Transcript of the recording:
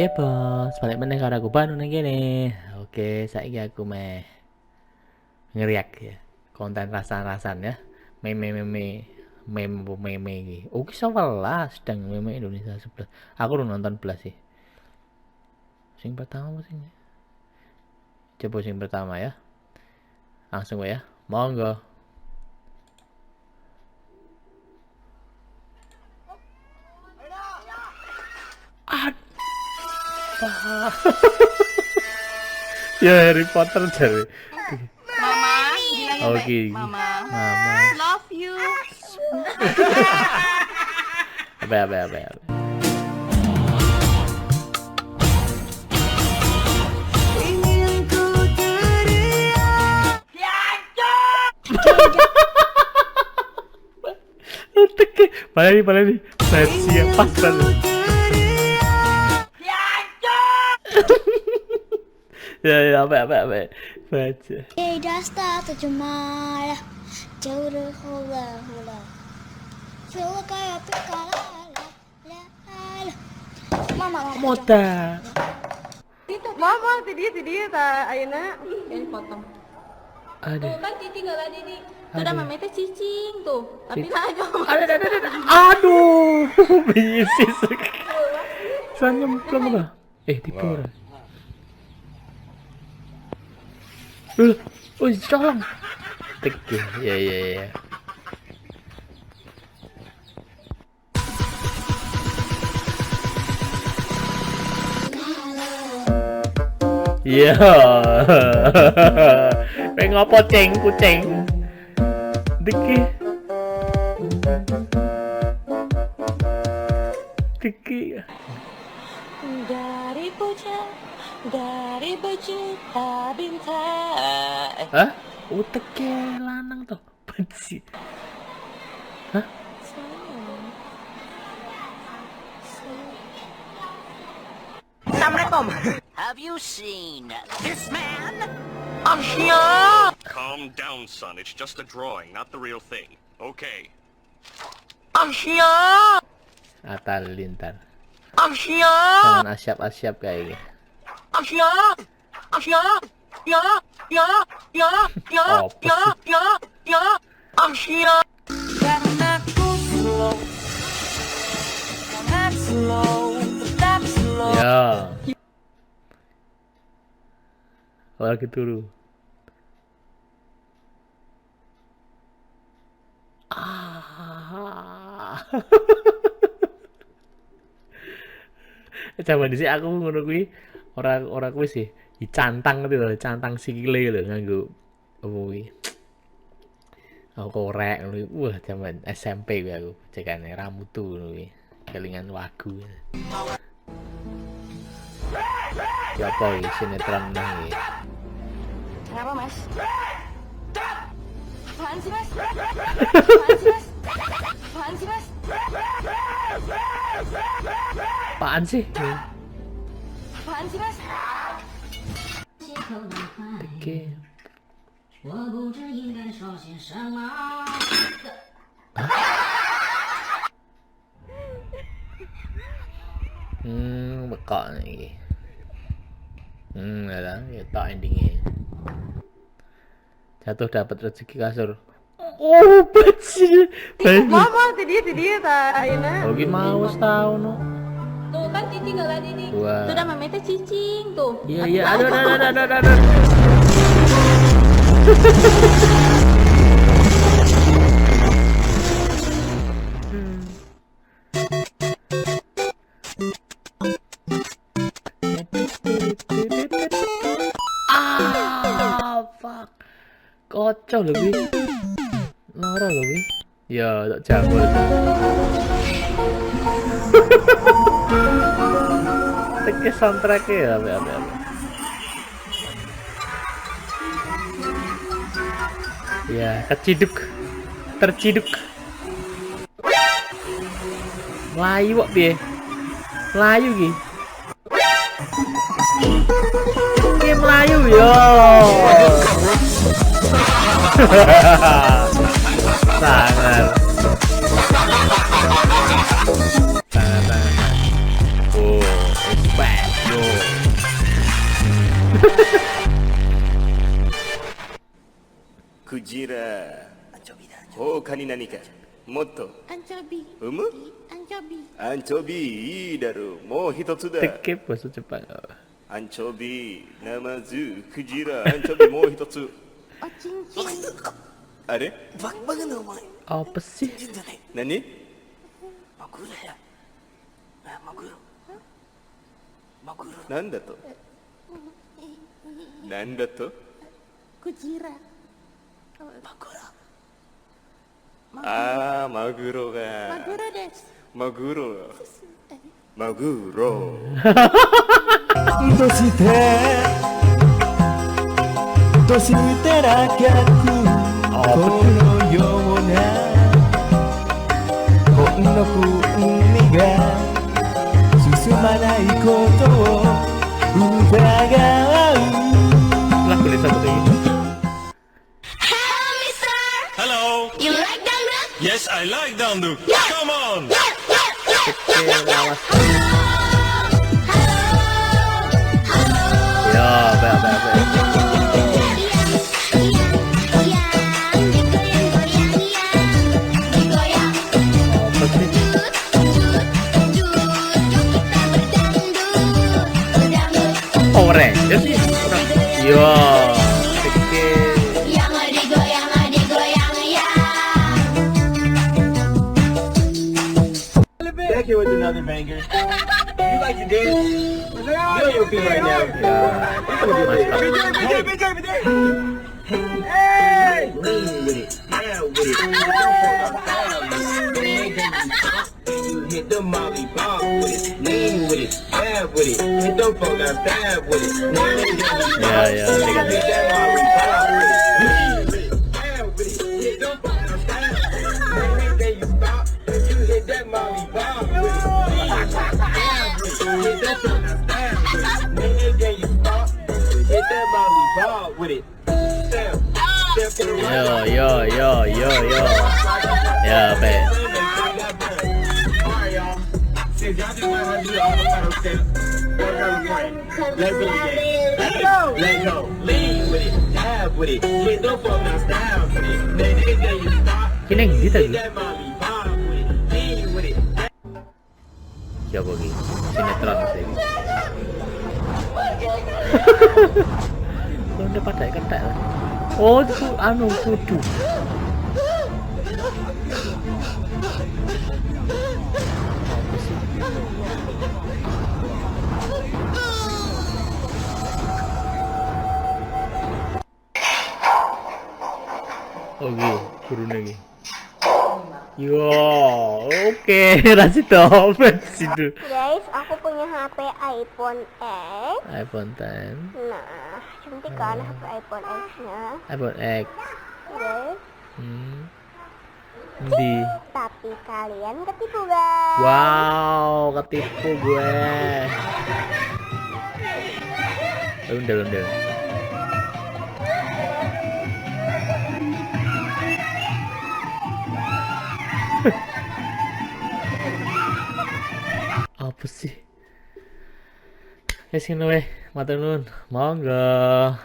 Piye bos, balik meneh karo aku Banu nang kene. Oke, saiki aku meh ngeriak ya. Konten rasan-rasan ya. Meme iki. Oke, 11 sedang meme Indonesia 11. Aku udah nonton belas sih. Sing pertama apa sing? Coba sing pertama ya. Langsung ya. Monggo. Ya Harry Potter jare. Mama, bilangnya Oke. Mama. Mama. Love you. Apa. Ingin ku teriak. Oke, balik nih. Siap pas banget. Ya, apa. Baca. Dasta terjemalah jauh hula. Coba kayak pikala. Mama. Moda. Mama, dia ta ayeuna yang potong. Ada. Tuh kan Titi enggak ada di. Sudah Ada. mama teh cicing tuh. Tapi lah aja. Ada. Aduh, bisis. Sanyem plong dah. Tipu ora. Colong. Teke. Ya. Iya. Pengen ngopo kucing. Teke. Dari berjuta bintang. Hah? Teke lanang toh. Benci. Hah? Assalamualaikum. Have you seen this man? Calm down, son. It's just a drawing, not the real thing. Okay. Atal lintar. Jangan asyap kayak gini. Karena ku slow, sangat slow, tetap slow. Ya. Lagi turu. Coba dhisik aku ngono kuwi ora kuwi sih. Dicantang gitu lho, cantang sikile lho nganggo apa kuwi. Aku korek ngono. Wah, zaman SMP kuwi aku cekane ramutu ngono kuwi. Kelingan wagu. Ya apa iki sinetron nang iki. Kenapa, Mas? Apaan sih, Mas? Apaan sih? Mas? Oke. Bekak nih. Lah, ya tak endingnya. Jatuh dapat rezeki kasur. Oh, beci. Mama, dia ta ayeuna. Oke mau setahun no. Tuh kan Titi enggak ada di. Wah. Sudah mama teh cicing tuh. Iya. Aduh. Fuck. Kocok lebih. Lara lebih. Ya, tak jambul. Teke soundtrack-nya ya, apa. Ya, terciduk. Melayu kok piye? Melayu ki. Ki Melayu yo. Sangat. Oh, it's bad. 他に何かもっと Anchobi. うむ Anchobi. アンチョビいいだろうもう一つだ Tekip bahasa Jepang. アンチョビナマズクジラアンチョビもう一つ Oh, cincin. あれ バカなお前。 Apa sih? 全然じゃねえ。何マグロや。マグロ。マグロ。なんだとなんだと Kujira. マグロ。ああマグロが Maguro desu. マグロマグロどうしてなきゃこのようなこの国が進まないことを疑う Lah boleh satu lagi. Hello. You like dangdut? Yes, I like dangdut. Come on. Oke, lawas. Ya, baik. Apa sih? Power Rangers sih? Ya, oke. Back here with another banger. You like to dance? You know your feet right now. Hey! Lean with it, down with it. You hit the molly bob with it, lean with it, bad with it. Hit the phone now, stab with it. Ya, ya, Hit that molly bob with it, lean with it, bad with it. Hit the phone now, stab with it. Then you stop, you hit that molly bob with it, lean with it, bad with it. Hit that phone now, stab with it. Then you stop, hit that molly bob with it. Step, step to the right. Yo. Ya, baik. Alright, y'all. Since y'all just learned how to do the avocado step, let's do it again. Let go. Lean with it, dab with it. Hit the phone now, stab with it. Then you stop. Ini yang gitu Hit that molly bob with it. Lean with it. Coba lagi. Sinetron sih. Kau udah pada ketek lah. Oh, itu anu kudu. Oke, turun lagi. Yo, oke, rasih dompet situ. Guys, aku punya HP iPhone X. iPhone 10, Nah, cantik kan HP iPhone X-nya, iPhone X. guys. Di. Tapi kalian ketipu, guys. Wow, ketipu gue. Undel. Apa sih? Ya sini weh, matur nuwun. Monggo.